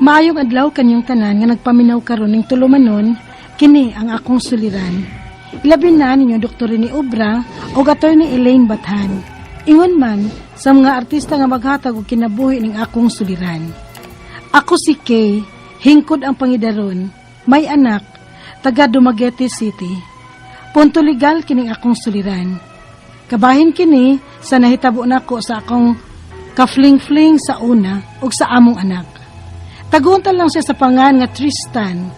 Maayong adlaw kanyang tanan nga nagpaminaw karon ning tulumanon, kini ang akong suliran. Ilabi na ninyo Dr. ni Obra o Attorney Elaine Bathan. Ingon man sa mga artista nga maghatag og kinabuhi ning akong suliran. Ako si Kay, hingkod ang pangidaron, may anak, taga Dumaguete City. Punto legal kining akong suliran. Kabahin kini sa nahitabo nako sa akong kafling-fling sa una ug sa among anak. Tagunta lang siya sa pangan nga Tristan.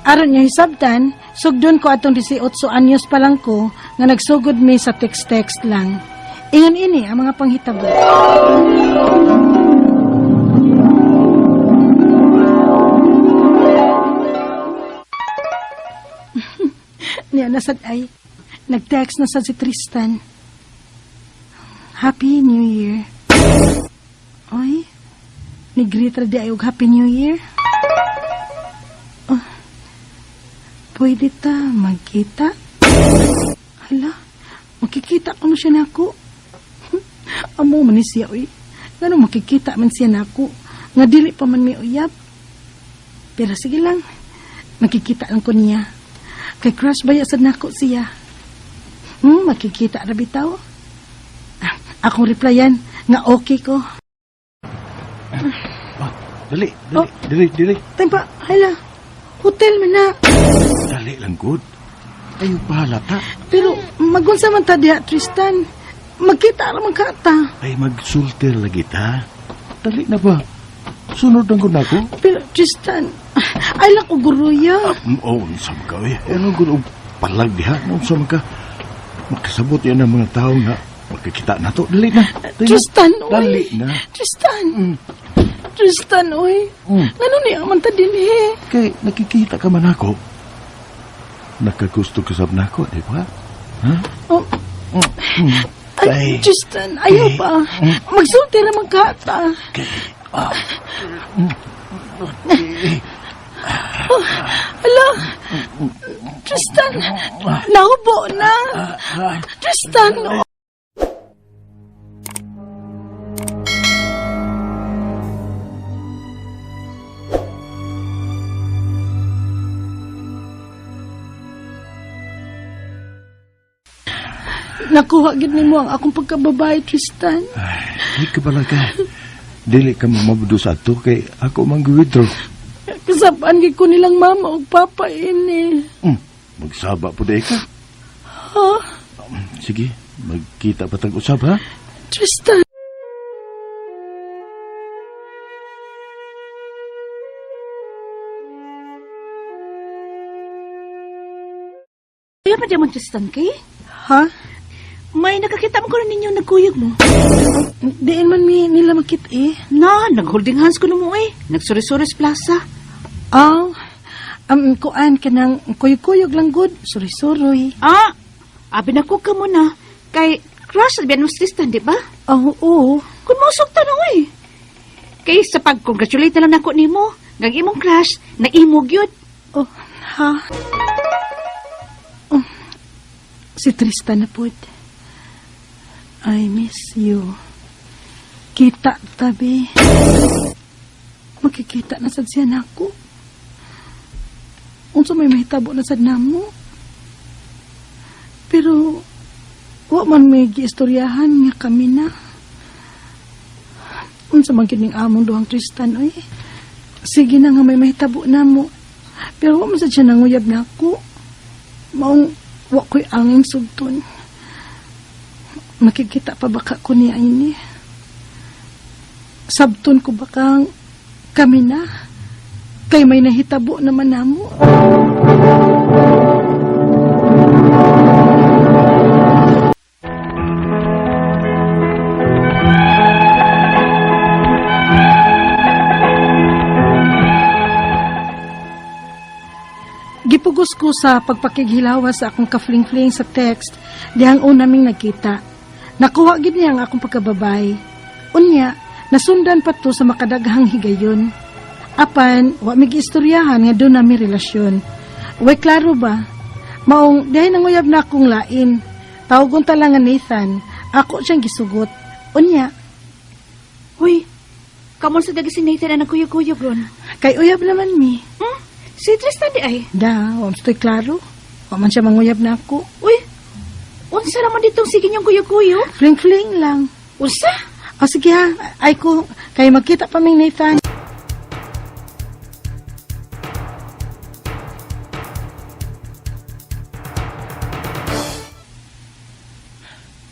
Aron niya hisabtan, sugdon ko atong 18 anyos pa lang ko nga nagsugod mi sa text-text lang. Ingon ini ang mga panghitabo. Niya nasad ay, nag-text na sa si Tristan. Happy New Year. Oy, ni-greet ra di ay og Happy New Year. Oh, pwede ta magkita? Hala, makikita ko na siya nako. Amo man ni siya, oy. Ganun makikita man siya nako. Nga dili pa man may uyab. Pero sige lang, makikita lang ko niya. Kay crush ba yasad nako siya? Makikita ra bitaw. Akong replyan nga okay ko. Dali. Tempa, hala. Hotel man na. Dali lang, good. Ayaw pahalata. Pero magunsa man ta diha, Tristan. Magkita ra man kata. Ay, magsulter lagi ta. Dali na ba? Sunod ang ko. Pero Tristan, ay lang ko guruya. Unsam ka, eh. Ano guro palag diha? Unsam ka? Magkasabot yan ang mga tao nga magkikita na to. Dali na. Tristan, oy. Dali na. Tristan, oy. Ngano ni aman ta dinhi? Kay nakikita ka man ako. Nakagusto ka sab nako, di ba? Ha? Oh. Ay, Tristan, ayaw pa. Magsulti na magkata. Hala, Tristan, naubo na. Tristan, nakuha gid nimo ang akong pagkababae, Tristan. Ay, ka pala ka. Dili ka mamabudo sa ato kay ako mag-withdraw. Kasabaan gid ko nilang mama ug papa ini. Magsaba po day ka. Ha? Sige, magkita pa tag-usab ha? Tristan. Kaya pa diyan Tristan kay? Ha? May nakakita mo ko na ninyo nagkuyog mo. Diin man mi nila makit eh. Na, nag-holding hands ko na mo eh. Nagsuri-suri sa plaza. Kuan ka ng kuyog-kuyog lang good. Suri-suri. Abi na ko ka muna. Kay crush sabihan mo Tristan, di ba? Oo. Kung mausok ta na eh. Kay sa pag-congratulate na lang nako nimo. Ngag imong crush, naimog yun. Oh, ha? Oh, si Tristan na po. I miss you. Kita tabi. Makikita na sad siya nako. Unsa may mahitabo na sad namo. Pero wa man may giistoryahan nga kami na. Unsa man gid ning among duhang Tristan oy. Sige na nga may mahitabo namo. Pero wa man sad siya nanguyab nako. Maong wa ko'y angin sugton. Makikita pa baka ko niya ini. Sabton ko baka kami na. Kay may nahitabo naman namo. Gipugos ko sa pagpakighilawa sa akong kafling-fling sa text dihang unaming nagkita. Nakuha gid niya ang akong pagkababay. Unya, nasundan pa to sa makadaghang higayon. Apan, wa mig istoryahan nga doon nami relasyon. Way klaro ba? Maong, dahil nanguyab na akong lain. Tawgon talang nga Nathan, ako siyang gisugot. Unya, Hoy, Kamon sa dagisinated na nagkuyog-kuyog ron. Kay uyab naman mi. Si Tristan di ay. Da, wamstoy klaro. Waman siya manguyab na ako. Uy, unsa naman ditong sige niyang kuyog-kuyog? Fling-fling lang. Unsa? O sige ha, ay ko, kay magkita pa ming Nathan.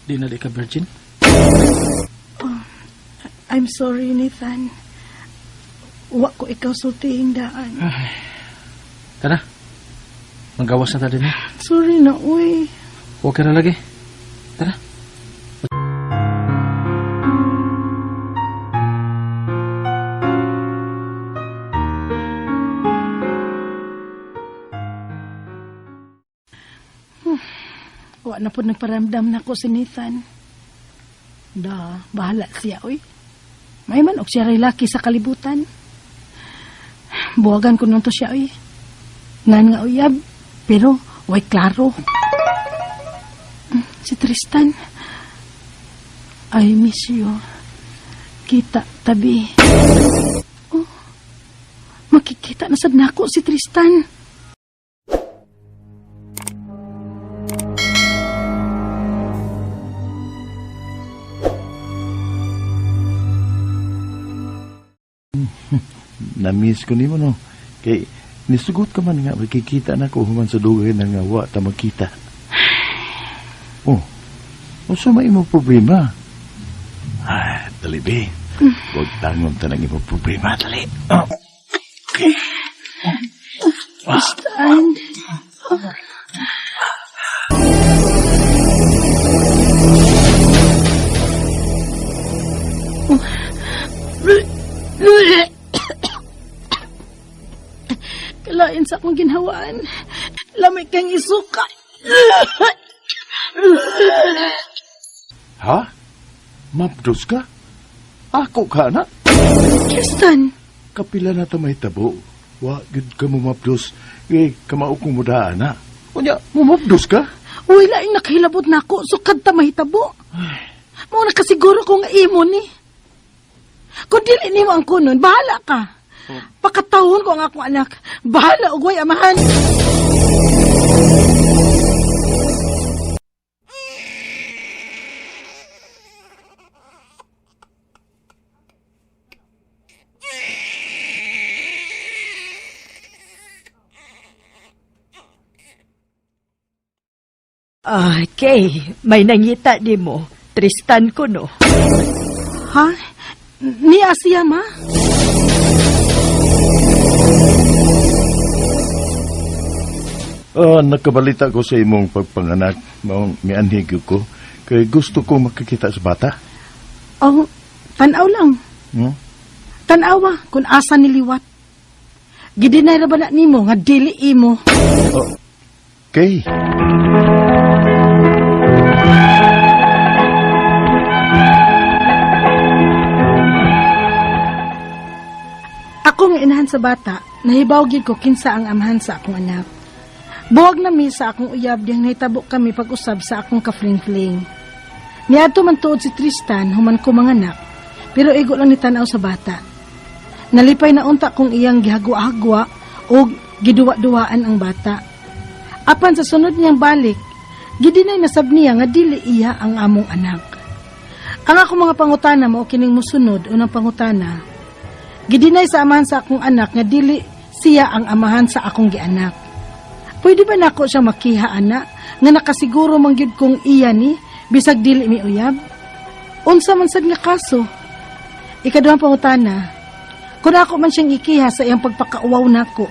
Di na di ka virgin? I'm sorry, Nathan. Wa ko ikaw sultihing daan. Tara. Manggawas na tayo din. Sorry na, uy. Huwag ka na lagi. Tara. Wa na po nagparamdam na ko si Nathan. Da, bahala siya, uy. May man og siya ray laki sa kalibutan. Buwagan ko nun to siya, uy. Ngan nga uyab, pero way klaro. Si Tristan, I miss you. Kita tabi. Oh, makikita na sad nako si Tristan. Na-miss ko nimo no. Kay nisugot ka man nga makikita na ko human sa dugay na nga wa ta magkita. Oh. Unsa may imong problema? Dali be. Huwag tangon ta ng imong problema, dali. Oh. Okay. Tristan. Kalain sa akong ginhawaan. Lamig kang isuka. Ha? Mabdos ka? Ako ka na? Tristan. Kapila na ta may tabo. Wa gid ka mo mabdos. Kamao kong mudaan na. Unya, mumabdos ka? Uy, laing nakahilabot na ako. Sukad ta mahitabo. Mao nakasiguro ko nga imo ni. Kung dili nimo ang kunon, bahala ka. Pakatawon ko ang akong anak. Bahala, ugway amahan. Kay, may nangita di mo. Tristan ko, no? Ha? Ni Asia, ma? Nakabalita ko sa imong pagpanganak. Maong mianhig ko. Kay gusto ko makakita sa bata. Oh, tanaw lang. Hmm? Tanawa kung asa niliwat. Gidinay ra ba na nimo nga dili imo. Okay. Ako nga inahan sa bata, nahibaw gid ko kinsa ang amahan sa akong anak. Buwag na mi sa akong uyab diyang nahitabo kami pag-usab sa akong kafling-fling. Niadto man tuod si Tristan human ko manganak, pero igo lang ni tanaw sa bata. Nalipay na unta kong iyang gihagwa-hagwa o giduwa-duwaan ang bata. Apan sa sunod niyang balik, gidinay nasab niya nga dili iya ang among anak. Ang akong mga pangutana mao kining mosunod unang pangutana. Gidinay sa amahan sa akong anak nga dili siya ang amahan sa akong gianak. Pwede ba nako siya makiha ana nga nakasiguro man gyud kong iya ni bisag dili mi uyab? Unsa man sad nga kaso? Ikaduhang pangutana. Kung ako man siyang ikiha sa iyang pagpakauwaw nako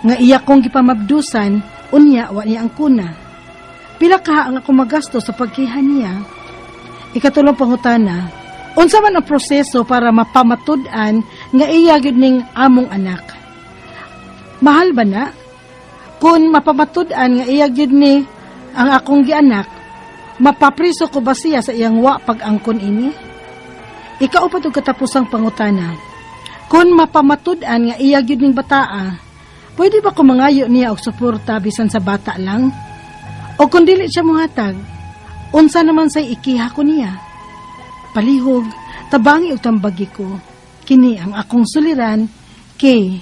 nga iya kong gipamabdusan unya wa niya ang kuna. Pila ka ang ako magasto sa pagkiha niya? Ikatulong pangutana. Unsa man ang proseso para mapamatud-an nga iya gyud ning among anak? Mahal ba na? Kung mapamatud-an nga iya gyud ni ang akong gianak, mapapriso ko ba siya sa iyang wa pag-angkon ini? Ikaupat og katapusang pangutana. Kung mapamatud-an nga iya gyud ning bataa, pwede ba ko mangayo niya og suporta bisan sa bata lang? O kung dili siya mohatag, unsa naman say ikiha ko niya? Palihog, tabangi og tambagi ko. Kini ang akong suliran, Kay.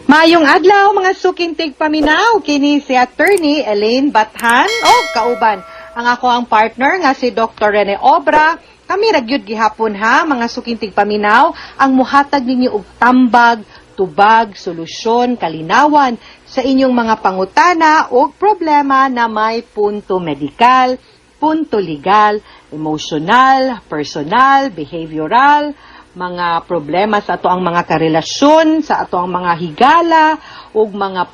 Mayong adlaw mga sukintig paminaw, kini si Attorney Elaine Bathan o kauban. Ang ako ang partner nga si Dr. Rene Obra. Kami ragyod gihapon ha mga sukintig paminaw ang muhatag ninyo og tambag, tubag, solusyon, kalinawan sa inyong mga pangutana o problema na may punto medikal, punto legal, emotional, personal, behavioral, mga problema sa ato ang mga karelasyon, sa ato ang mga higala, ug mga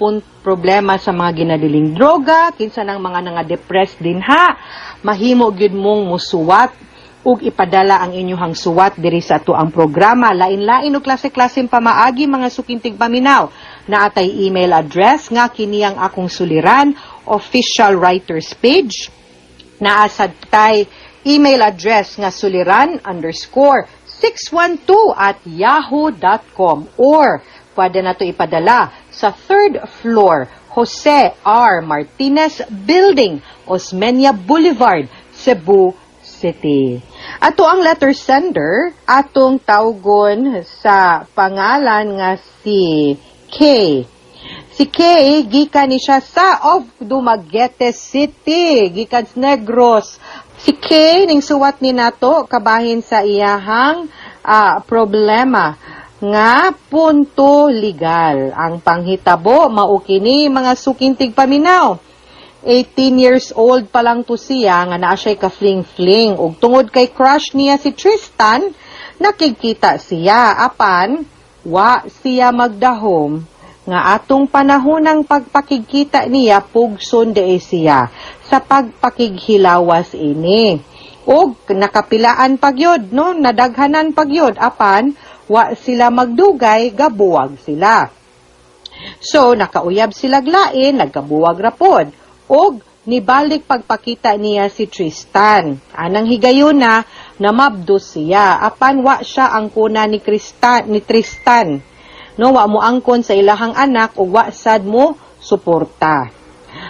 problema sa mga ginadiling droga, kinsa ng mga depressed din ha. Mahimo gyud mong musuwat ug ipadala ang inyong suwat diri sa ato ang programa. Lain-lain og klase-klaseng pamaagi mga sukintig paminaw. Na atay email address nga kini ang akong suliran, official writers page. Naa sad tay email address nga suliran_612@yahoo.com or pwede na to ipadala sa 3rd floor Jose R. Martinez Building, Osmeña Boulevard, Cebu City. Ato ang letter sender, atong tawgon sa pangalan nga si Kay. Si Kay, gikan ni siya sa Dumaguete City, gikan sa Negros. Si Kay, ning suwat ni nato, kabahin sa iyahang problema nga punto legal. Ang panghitabo, maukini mga sukintig paminaw. 18 years old pa lang to siya, nga naa siya'y ka-fling-fling. Ug tungod kay crush niya si Tristan, nakikita siya. Apan, wa siya magdahom. Nga atong panahonang pagpakikita niya, pugson de siya sa pagpakighilawas ini. Ug nakapilaan pagyod, no? Nadaghanan pagyod. Apan, wa sila magdugay, gabuwag sila. So, nakauyab sila glain, nagkabuwag rapod. Og nibalik pagpakita niya si Tristan. Anang higayon na mabdos siya. Apan wa siya ang kuna ni Tristan. No, wa mo angkon sa ilahang anak o wa sad mo suporta.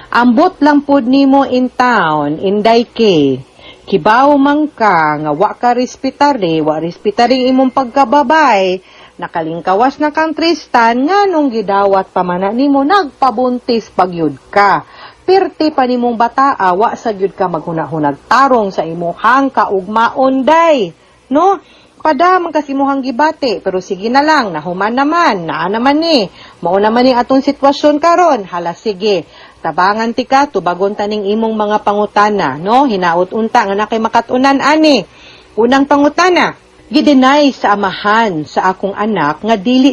Ambot lang pod nimo in town, inday kay. Kibaw man ka nga wa ka respetare, wa respetaring imong pagkababay. Nakalingkawas na kang Tristan nga nung gidawat pamana nimo nagpabuntis pagyud ka. Pirti pa nimong bata, wa sa gyud ka maghunahunag tarong sa imuhang kaugmaon day. No? Kada man kasimuhang gibate, pero sige na lang, nahuman naman, naa naman ni. Mao naman ni atong sitwasyon karon. Hala sige. Tabangan ti ka, tubagon taning imong mga pangutana, no? Hinaot unta nga na kay makatunan ani. Unang pangutana, gideny sa amahan sa akong anak nga dili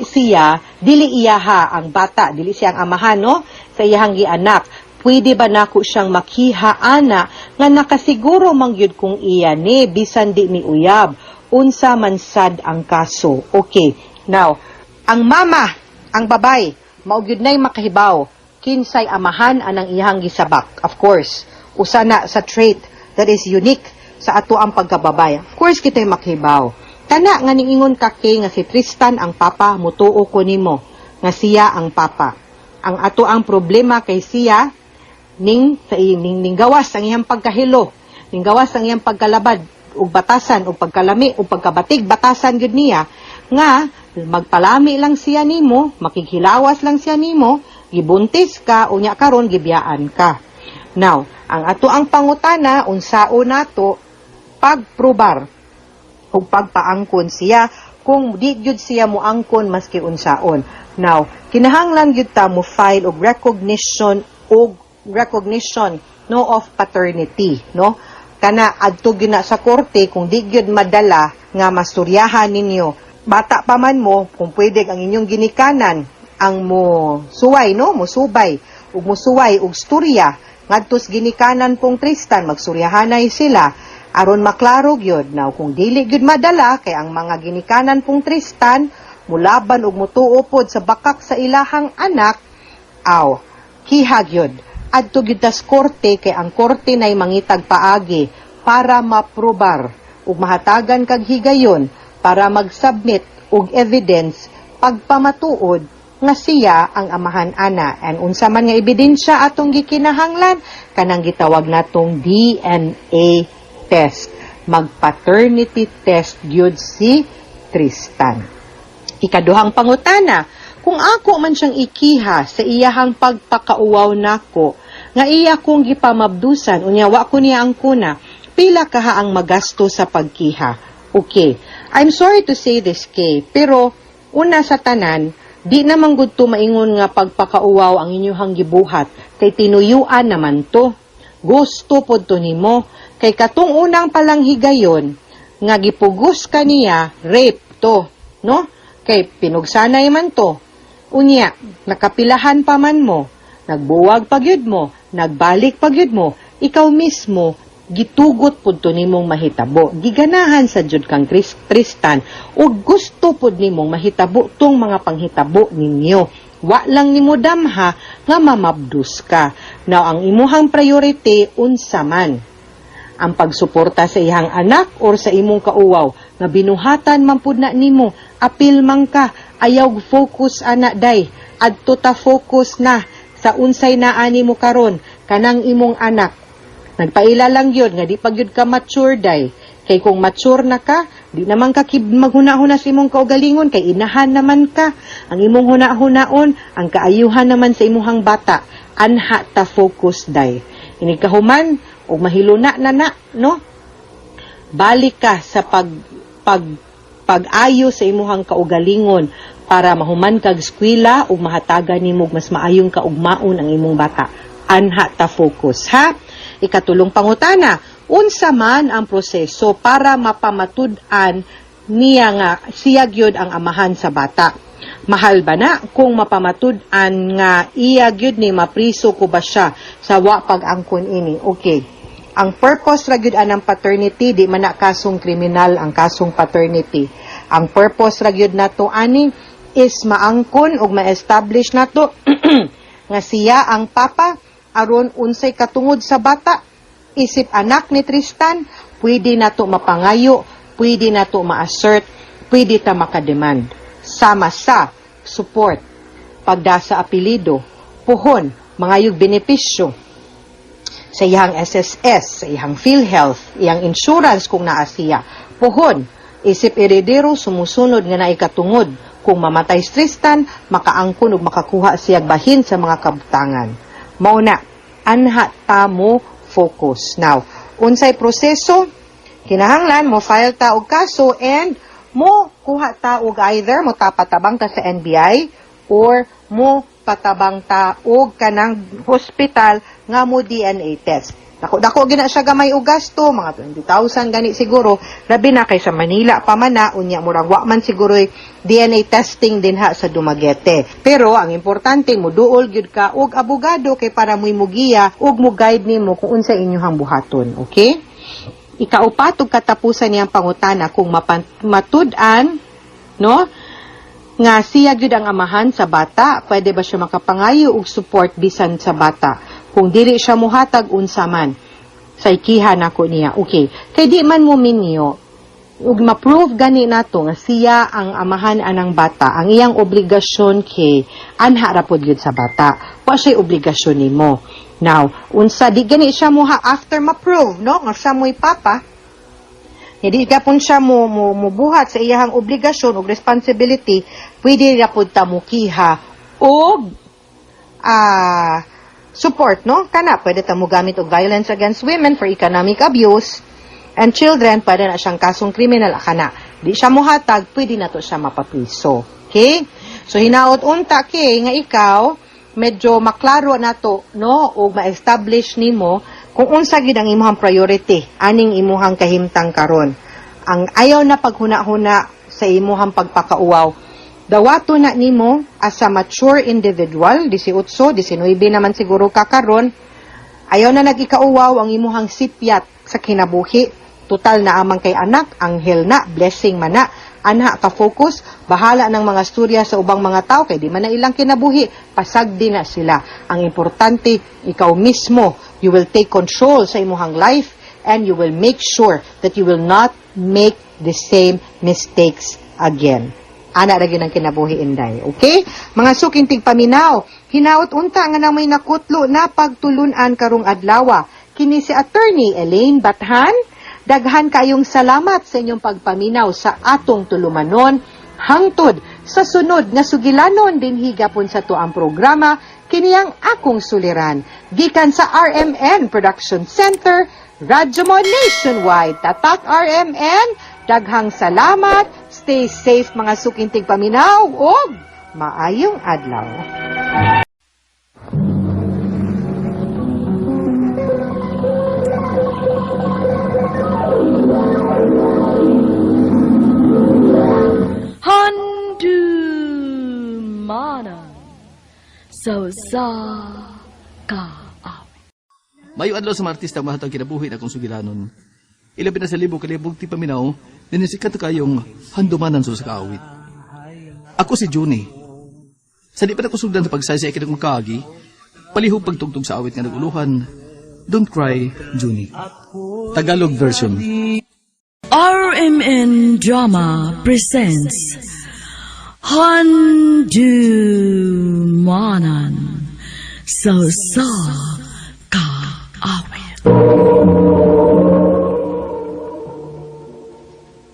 iyaha ang bata, dili siya ang amahan, no? Sa iyahang gianak. Pwede ba nako siyang makihaana nga nakasiguro mangyud kung iya ni bisan di ni uyab unsa man sad ang kaso. Okay. Now, ang mama, ang babay, mao gyud nay makahibaw kinsay amahan anang iyang gisabak. Of course, usa na sa trait that is unique sa ato ang pagkababay. Of course kitay makahibaw. Kana nga niingon kake nga si Tristan ang papa, mutuo ko nimo nga siya ang papa. Ang ato ang problema kay siya ning gawas ang iyang pagkahilo, ning gawas ang iyang pagkalabad ug batasan ug pagkalami ug pagkabatig batasan gyud niya nga magpalami lang siya nimo, makikhilawas lang siya nimo, gibuntis ka unya karon gibiyaan ka. Now, ang ato ang pangutana unsaon nato pagprobar ug pagpaangkon siya kung di gyud siya moangkon maski unsaon. Now, kinahanglan gyud ta mo file og recognition no of paternity, no? Kana adto gyud na sa korte kung di gyud madala nga masturyahan ninyo. Bata pa man mo, kung pwede ang inyong ginikanan ang mo suway, no? Musubay ug musuway og storya ngadtos ginikanan pong Tristan, magsuryahanay sila aron maklaro gyud. Now kung dili gyud madala kay ang mga ginikanan pong Tristan mulaban og mutuo pod sa bakak sa ilahang anak, hihag yun. Adto gyud tas korte kay ang korte nay mangitag paagi para maprobar ug mahatagan kag higayon para mag-submit og evidence pagpamatuod nga siya ang amahan ana. And unsa man nga ebidensya atong gikinahanglan kanang gitawag natong DNA test. Mag-paternity test gyud si Tristan. Ikaduhang pangutana, kung ako man siyang ikiha sa iyahang pagpakauwaw nako, nga iya kong gipamabdusan, unya wa ko niya ang kuna, pila kaha ang magasto sa pagkiha. Okay, I'm sorry to say this, Kay, pero una sa tanan, di naman gud to maingon nga pagpakauwaw ang inyong gibuhat, kay tinuyuan naman to. Gusto pod to nimo, kay katong unang palang higayon, nga gipugos ka niya, rape to, no? Kay pinugsanay man to. Unya, nakapilahan pa man mo, nagbuwag pagyud mo, nagbalik pagyud mo, ikaw mismo, gitugot pud to nimong mahitabo. Giganahan sa jud kang Tristan, o gusto pud nimong mahitabo tong mga panghitabo ninyo. Wa lang nimo damha nga mamabdus ka. Now, ang imuhang priority, unsa man? Ang pagsuporta sa ihang anak or sa imong kauwaw, nga binuhatan man pud na nimo, apil man ka, ayaw focus anak day, adto ta focus na sa unsay naani mo karon kanang imong anak. Nagpaila lang yun, nga di pag yun ka mature day. Kay kung mature na ka, di naman ka maghuna-huna sa imong kaugalingon, kay inahan naman ka. Ang imong huna-hunaon, ang kaayuhan naman sa imong bata. Anha ta focus day. Ini kahuman, o mahiluna na, no? Balik ka sa pag-ayo sa imuhang kaugalingon para mahuman kag eskwela o mahatagan nimo mas maayong kaugmaon ang imong bata. Anha ta focus, ha? Ikatulong pangutana, unsa man ang proseso para mapamatud-an niya nga siya gyud ang amahan sa bata? Mahal ba na kung mapamatud-an nga iya gyud ni mapriso ko ba siya sa wa pag-angkon ini? Okay. Ang purpose ra gyud anang paternity, di man na kasong kriminal ang kasong paternity. Ang purpose ra gyud nato ani is maangkon ug ma-establish nato nga siya ang papa aron unsay katungod sa bata. Isip anak ni Tristan, pwede nato mapangayo, pwede nato ma-assert, pwede ta makademand. Sama sa support, pagdasa apelido, puhon, mangayog benepisyo, sa iyang SSS, sa iyang PhilHealth, iyang insurance kung naa siya. Puhon, isip heredero sumusunod nga naikatungod. Kung mamatay si Tristan, makaangkon ug makakuha siyag bahin sa mga kabutangan. Mauna, anha ta mo focus. Now, unsay proseso? Kinahanglan mo file ta og kaso and mo kuha ta og either mo tapatabang ta sa NBI or mo patabang ta og kanang hospital nga mo DNA test. Dako gina siya gamay og gasto, mga 20,000 gani siguro. Labi na kay sa Manila pa man na, unya murag wa man siguro DNA testing din ha sa Dumaguete. Pero ang importante mo duol gyud ka og abogado kay para mo'y mugiya og mo guide nimo kung unsa inyong buhaton, okay? Ikaupat ug katapusan niyang pangutana kung matud-an, no? Nga siya gyud ang amahan sa bata, pwede ba siya makapangayo og support bisan sa bata? Kung dili siya muhatag unsa man sa ikihan ako niya. Okay. Kay di man mo minyo ug ma-prove gani nato nga siya ang amahan anang bata, ang iyang obligasyon kay anha ra pod gyud sa bata. Wa siya obligasyon nimo. Now, unsa di gani siya muha after ma-prove, no? Nga siya mo'y papa. Hindi ka pun siya mubuhat sa iyang obligasyon ug responsibility, pwede ra pod ta mukiha og support, no? Kana, pwede ta mo gamit og violence against women for economic abuse and children, pwede na siyang kasong kriminal, kana. Di siya muhatag, pwede na to siya mapapiso. Okay? So, hinaot unta kay nga ikaw, medyo maklaro na to, no? O ma-establish nimo kung unsa gid ang imong priority, aning imong kahimtang karon. Ang ayaw na paghuna-huna sa imong pagpakauwaw, dawato na nimo as a mature individual, 18, 19 naman siguro ka karon, ayaw na nag-ikauwaw ang imuhang sipyat sa kinabuhi. Total na amang kay anak, anghel na, blessing man na, anha ka focus, bahala ng mga storya sa ubang mga tao, kay di man na ilang kinabuhi, pasagdi na sila. Ang importante, ikaw mismo, you will take control sa imuhang life, and you will make sure that you will not make the same mistakes again. Ana ra gyud ang kinabuhi inday. Okay? Mga suking tigpaminaw, hinaot unta nga na may nakutlo na pagtulunan karong adlaw. Kini si Attorney Elaine Bathan Daghan kayong salamat sa inyong pagpaminaw sa atong tulumanon hangtod sa sunod nga sugilanon din higapon sa tuang programa kiniyang akong suliran gikan sa RMN Production Center, Radyo Mo Nationwide. Tatak RMN, daghang salamat, stay safe mga sukintig paminaw ug maayong adlaw. Handumanan so sa kaawit. Mayo adlaw sa mga artista mahatag kinabuhi na kong sugilanon. Ilabi na sa libo kalibog ti paminaw, ninisikat kayong handumanan sa kaawit. Ako si Juni. Sa di pa na kusugdan sa pagsaysa ikinag makagi, palihog pagtugtog sa awit nga naguluhan, Don't Cry, Juni. Tagalog version. RMN Drama presents Handumanan so sa kaawit.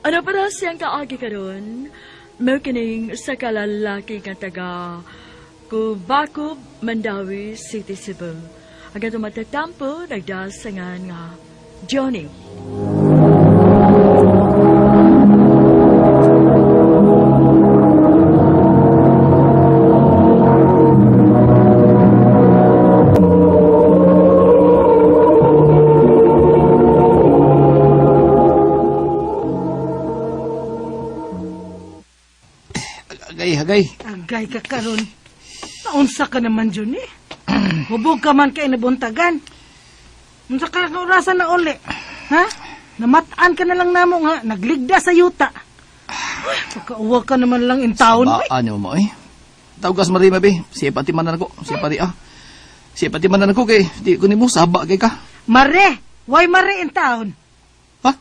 Ano para siyang kaagi karon? Merkening sa kalalaki nga taga Kubacob, Mandawi City, Cebu. Agad matatampo nagdasangan nga Johnny. Hagay. Agay ka karon. Naunsa ka naman, Johnny. Hubog ka man kay nabuntagan. Unsa ka lang orasan na uli. Ha? Namataan ka na lang namo nga. Nagligda sa yuta. Ay, pagkauwa ka naman lang in town. Sabaan niyo mo eh. Tawgas marima be. Siya pati manan ako. Siya pati manan ako kay. Di ko ni mo saba kay ka. Mare! Why mare in town? Ha?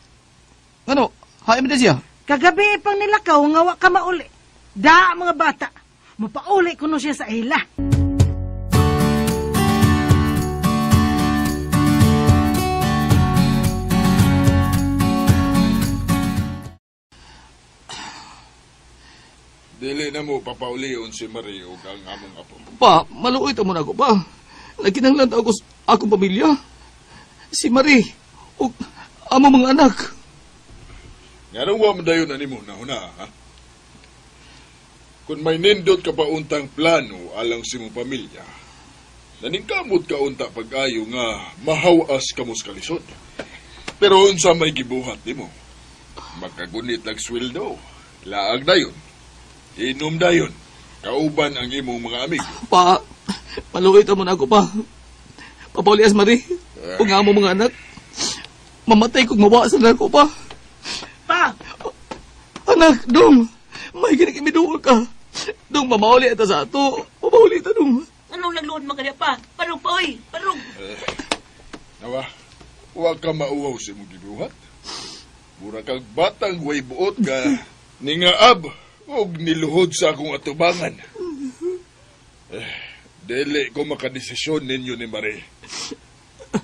Ano? Haim na siya? Kagabi pang nilakaw nga wa ka mauli. Da mga bata. Mapauli ko no siya sa ila. Dili na mo papaulion si Marie ug ang among apo. Pa, maluoy ta mo na ako pa. Nagkinanglan ta ako sa akong pamilya. Si Marie, ug amo mga anak. Nga wa man dayon ani mo na una, ha? Kung may nindot ka pa untang plano alang si mong pamilya, naningkamot ka unta pag-ayo nga mahawas ka mo sa kalisod. Pero unsa may gibuhat nimo? Magkagunit lang sweldo, laag dayon, inom dayon, kauban ang imong mga amigo. Pa, maluoy ta mo na ako pa. Papaulias Marie, ug amo mga anak. Mamatay kung mawasan na ako pa. Pa! Anak, dong, may ginigimiduol ka. Dong, mamauli ata sa ato. Mamauli ata, dong. Anong nagluod mo kanya pa? Parong pa, oy! Parong! Nawa, wa ka mauwaw sa imong gibuhat. Mura kang batang way buot ka, ningaab, ug niluhod sa akong atubangan. Dili ko makadesisyon ninyo ni Marie.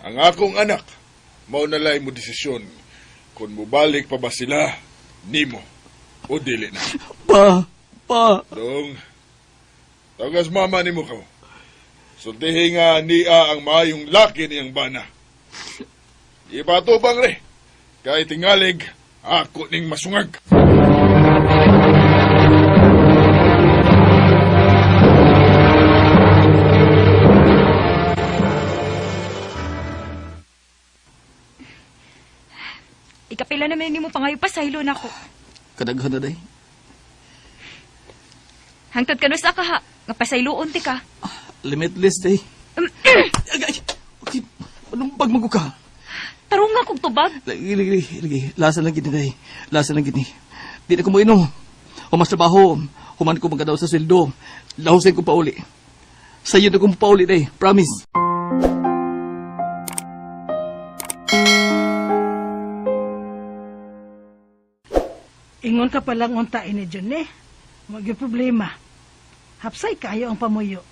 Ang akong anak, maunalay mo desisyon kung mubalik pa ba sila, nimo, o dili na. Pa. Dong, tagas mama nimo ka. Sultihin nga niya ang maayong laki niyang bana. Ipatubang re, kay tingalig, ako ning masungag. Ikapila naman ni mo pangayo pa saylo na ko. Kadaghan na day. Hangtod ka no sa kaha, nga pasayloon ti ka. Limitless day. Agay! Okay, anong pagmago ka? Tarong nga kong tubag. Lagi. Lasa lang gini day. Lasa lang gini. Di na ko mo inom. Humas trabaho. Human ko magkadaw sa sweldo. Lahusin ko pauli. Sa'yo na ko pauli day. Promise. Ingon ka palang unta ini Johnny. Wag yung problema. Hapsay kayo ang pamuyo.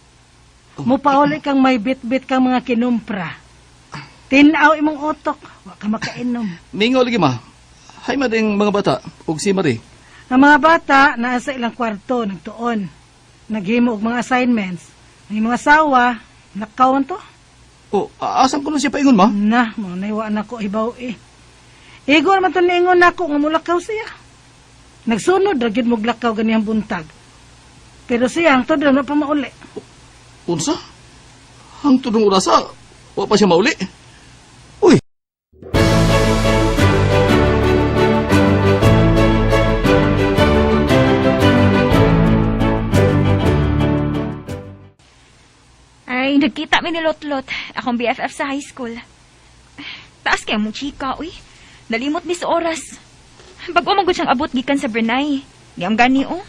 Mupauli kang may bit-bit kang mga kinumpra. Tinaw imong utok, wa ka makainom. Mingaw lagi ma. Hay man ding mga bata, ug si Marie. Ang mga bata, nasa ilang kwarto, nagtuon. Naghimo og mga assignments. Ang mga asawa, nakawon to. O, aasam ko na siya paingon ma? Na, mo naiwaan ako ibaw eh. Igo naman to niingon nako nga mulakaw siya. Nagsunod ra gyud mo lakaw ganiyang buntag. Pero siya ang todo na pa mauli. Unsa? Ang tudong urasa, wa pa siya mauli. Uy, Ay, nagkita mi ni Lotlot, akong BFF sa high school. Taas kaya mong chika, uy. Nalimot ni sa oras. Bago magod siyang abot gikan sa Brunei. Giyam gani, oh.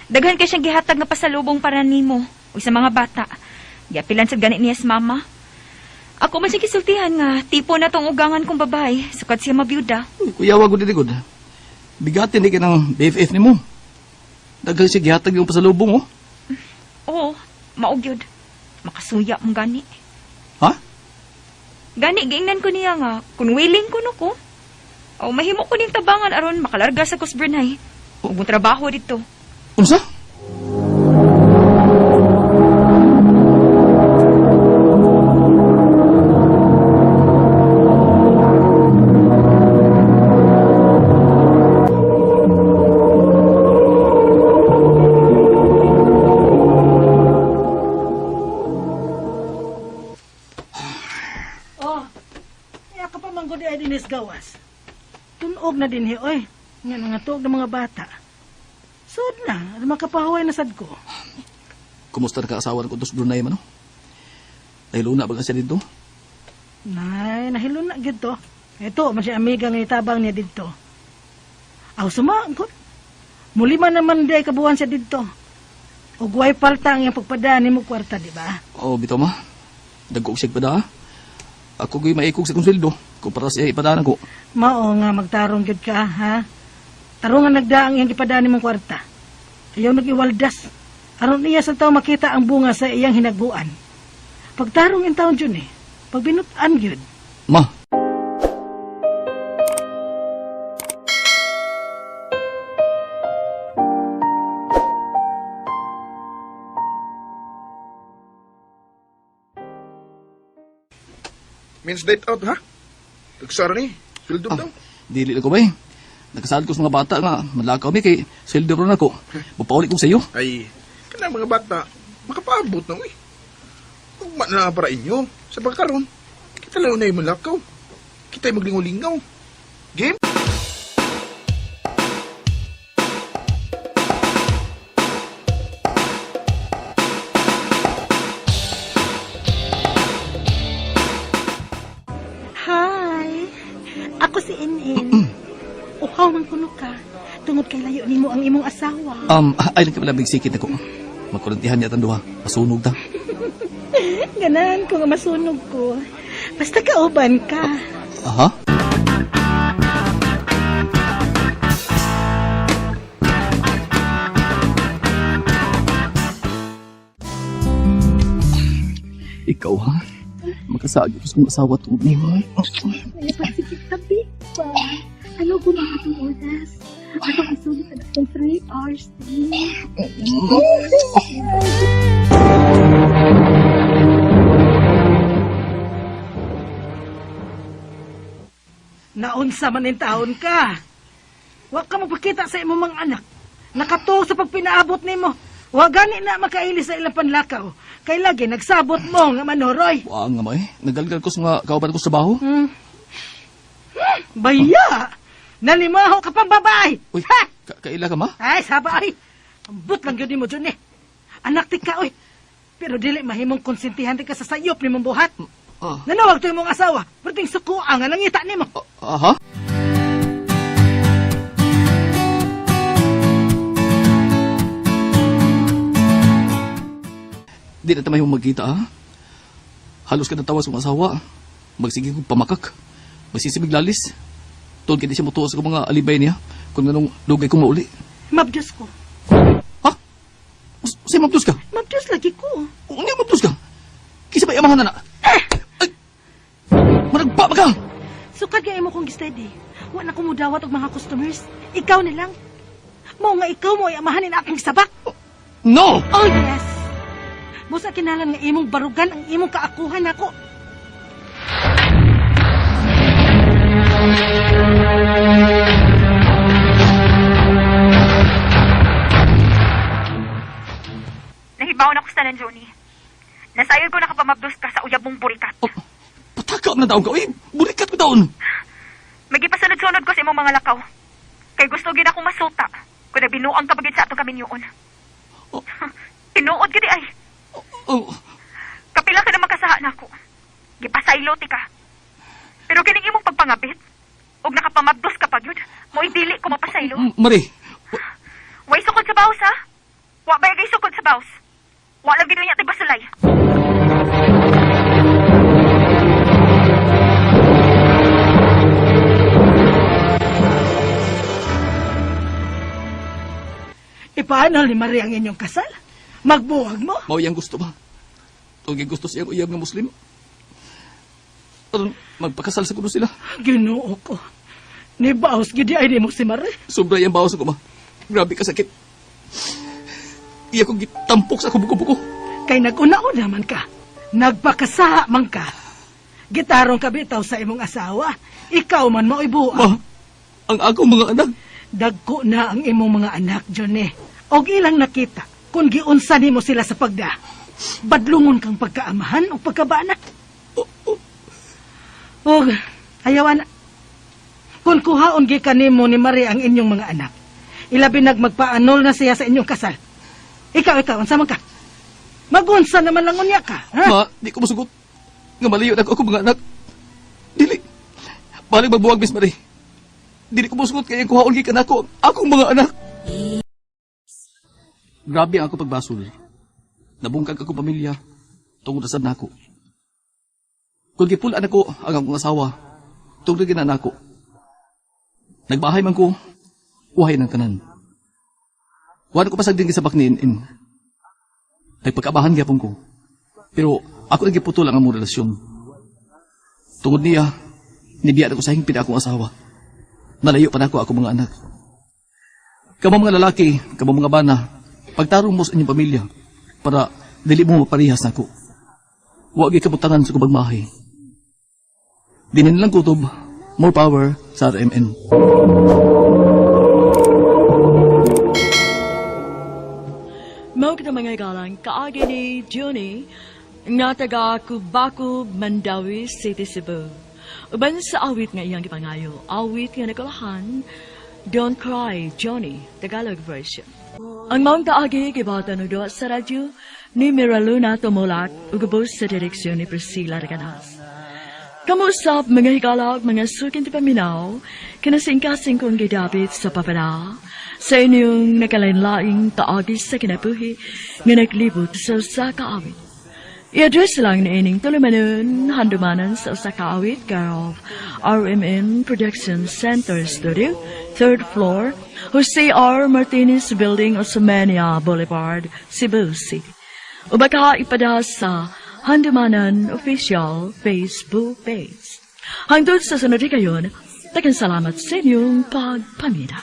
Daghan kay siyang gihatag na pasalubong para nimo, uy sa mga bata. Giapilan sa gani niya sa mama. Ako man siya kisultihan nga, tipo na tong ugangan kong babae, sukad siya mabiyuda. kuya wag gud digod. Bigatin ni kanang BFF nimo. Daghan siya gihatag yung pasalubong oh. Oo, maugyod. Makasuya mong gani. Ha? Gani, giingnan ko niya nga, kung willing ko no ko. O mahimo ko ning tabangan aron makalarga sa Kusbernay. Ug mo trabaho dito. Unsa? Oh, kaya ka pa manggod ay dinis gawas. Tunog na din oy. Nga nangatog ng mga bata. Sud na, makapahuay na sad ko. Kumusta na kaasawa ko sa Brunei man no? Nahiluna ba ka siya dito? Nay, nahilo na gyud to. Ito, man siya amiga nga itabang niya didto. Aw sumangkot. Muli man naman di ay kabuhan siya didto. Ug way palta ang iyang pagpadaan nimo kwarta, di ba? Oh, bitaw ma. Dagko siya pada. Ako gay maikog sa konsildo. Kung para siya ipadanan ko. Mao nga magtarong gyud ka, ha? Tarong nga nagdaang iyang ipadaan nimong kwarta. Ayaw nag-iwaldas. Aron iya sa tao makita ang bunga sa iyang hinaguan. Pagtarong in taon dyan eh. Pagbinutan gyud. Ma, Means date out, ha? Nagsara ni. Sweldo daw. dili na ko ba eh. Nagkasaad ko sa mga bata nga, malakaw mi kay sildo ron ako. Mapauli ko sa iyo. Ay, kanang mga bata, makapaabot na, uy. Huwag man na para inyo. Sa pagkaroon, kita lang na yung malakaw. Kita yung maglingaw-lingaw. Game? Hi! Ako si Inin. Uhaw man kuno ka. Tungod kay layo nimo ang imong asawa. Ay nagkamalabig sikit ako. Magkurantihan niya tanduha. Masunog ta. Ganan ko nga masunog ko. Basta kauban ka. Aha? Ikaw ha? Magkasagi ko sa mga asawa tungod ni mo. Nagpasigit tabi pa. Ano ko na itong oras? Atong isulit na itong 3 hours din. Naunsa man in taon ka. Wa ka magpakita sa imong mga anak. Nakatuo sa pagpinaabot nimo. Wa gani na makaili sa ilang panlakaw. Kay lagi nagsabot mo nga manoroy. Wa nga may. Nagalgal ko sa mga kauban ko sa trabaho. Baya! Nalimaho ka pang babae! Uy, Ha! kaila ka ma? Ay, sabay! Ambot lang yun mo dyan eh. Anak ti ka, oy. Pero dili mahimong konsentihan ti ka sa sayop ni mong buhat. Ah, Nanawag to yung mong asawa. Berting sukuang nga nangita ni mo. aha? Di na tayo magkita ha? Halos ka natawa sa mga asawa. Magsige kong pamakak. Masisibig lalis. Tuon ka di siya mutuwa sa mga alibay niya. Kung anong lugay kong mauli. Mabdus ko. Ha? Sa'yo mabtus ka? Mabdus lagi ko. Hindi mabtus ka? Kisa ba yamahan na na? Ay! Managpa ka! Sukad nga imo kong steady. Wa na kumudawat og mga customers. Ikaw na lang. Mao nga ikaw mo ay amahanin akong sabak. No! Oh yes. Busa kinalan nga imong barugan ang imong kaakuhan ako. Nahibaw na ko sa Johnny. Nasayod ko nakapamabdos ka sa uyab mong burikat. Oh, patakap na daw ka. Uy, burikat ko taon. Magipasunod-sunod ko sa imong mga lakaw. Kay gusto gid akong masuta. Kung nabinuang ka bagid sa atong kaminyoon. Oh. Tinuod gid ay. Oh, Kapila ka na makasaha na ako. Gipasaylo ti ka. Pero kining imong pagpangabit, og nakapamabdos ka pa gyud, mo'y dili ko mapasaylo. Marie. Way sukod sa bawas ha? Wa ba gay sukod sa bawas? Wa lang gid niya ti basulay. Paano ni Maria ang inyong kasal? Magbuwag mo? Mao yang gusto ba? Tugig gusto siyang uyab nga Muslim. Aron magpakasal sa kuno sila. Ginoo ko. Ni baos gidi ay mo si Maria. Sobra yung bawas ko ba? Grabe ka sakit. Iya ko gitampok sa kubuko-buko. Kay nag-una-una man ka. Nagpakasaha man ka. Gitarong ka bitaw sa imong asawa. Ikaw man mo ibuwag. Ma, ang akong mga anak. Dagko na ang imong mga anak, Johnny. Og ilang nakita kung giunsa nimo sila sa pagda. Badlungon kang pagkaamahan o pagkabana. Og ayawan na. Kung kuhaon gikan nimo ni Maria ang inyong mga anak, ilabi magpaanol na siya sa inyong kasal. Ikaw, unsa man ka? Magunsa naman lang unya ka, ha? Ma, di ko masugot. Nga malayo na ako mga anak. Dili. Balik magbuwag, Miss Marie. Dili ko masugot kaya kuhaon gikan ako akong mga anak. Grabe ang ako pagbasol. Nabungkag ako pamilya. Tungod sa nako. Kung gipulaan ako ang akong asawa, tungod na ako. Nagbahay man ko, uhay ng tanan. Wala ko pasag din sa baknin. Nagpagkabahan gyapon ko. Pero ako nagiputol ang among relasyon. Tungod niya, nibiyaan ako sa hingpid akong asawa. Nalayo pa na ako mga anak. Kamo mga lalaki, kamo mga bana, pagtarong mo sa inyong pamilya para dili mo maparihas nako. Huwag ikabutangan sa kubagmahay. Dinin lang kutob, more power sa RMN. Mao kita mga galang kaagi ni Johnny nga taga Cubacub, Mandawi City, Cebu. Uban sa awit nga iyang gipangayo, awit nga nakalahan, Don't Cry, Johnny, Tagalog version. Ang maong kaagi gibata no do sa radyo ni Miraluna Tomolat ugubos sa direksyon ni Priscilla Reganas. Kamusap mga higalag, mga sukin ti paminaw, kinasingkasing kong gidabit sa papala, sa inyong nakalain-laing kaagi sa kinabuhi nga naglibot sa usa ka awit. I-address lang na ining tulumanon, handumanan sa usa ka awit of RMN Production Center Studio, 3rd floor, Jose R. Martinez Building, Osmeña Boulevard, Cebu City. O baka ipadahas sa Handumanan Official Facebook page. Hangtod sa sunod kayon, tagang salamat sa inyong pagpamida.